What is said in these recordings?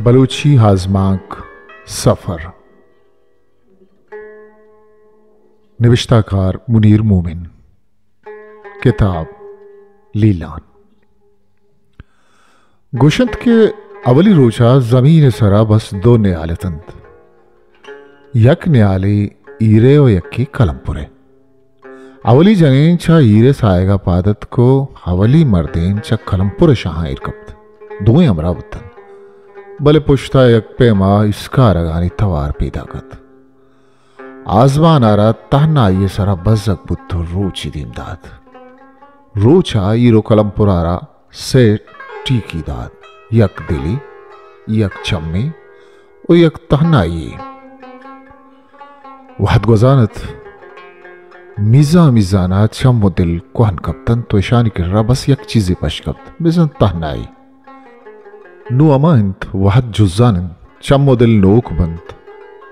बलूची हाजमाक सफर। निविश्ताकार मुनीर मोमिन। किताब लीलान। गोशंत के अवली रोजा जमीन सरा बस दो न्याले तंत, यक न्याले ईरे और यक्की कलमपुरे। अवली जनेन चा ईरे सायगा पादत को हवली मर्देन चा कलमपुरे शाह इरकब्त दोए अमरावतन बले पुश्ता यक पे माँ इसका रगानी तवार पैदा कत आजमान आरा ताना ये सरा बज़क बुद्धो रोची दीमदाद रोचा ईरो कलमपुरारा से टीकी दाद यक दिली यक चम्मे और यक तहना ये वहद गुजानत मिजाना चम्मो दिल कोहन कप्तन तो ईशानी के रबस यक चीज़ी पशकप्त मिजन तहनाई नु अमांत वहद जुज़ानन चम्मो दिल नोक बंत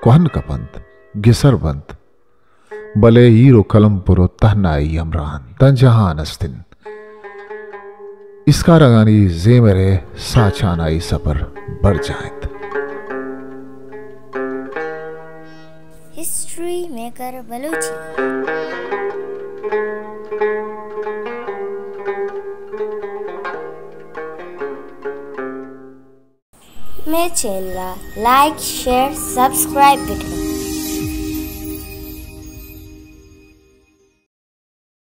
कोहन कपंत गिसर बंत बले हीरो कलमपुरो तहनाई अमरान तंजहान अस्तिन इसका रगानी जेमरे साचानाई सपर बढ़ जाएत। History maker Baluchi. मैं channel like share subscribe bit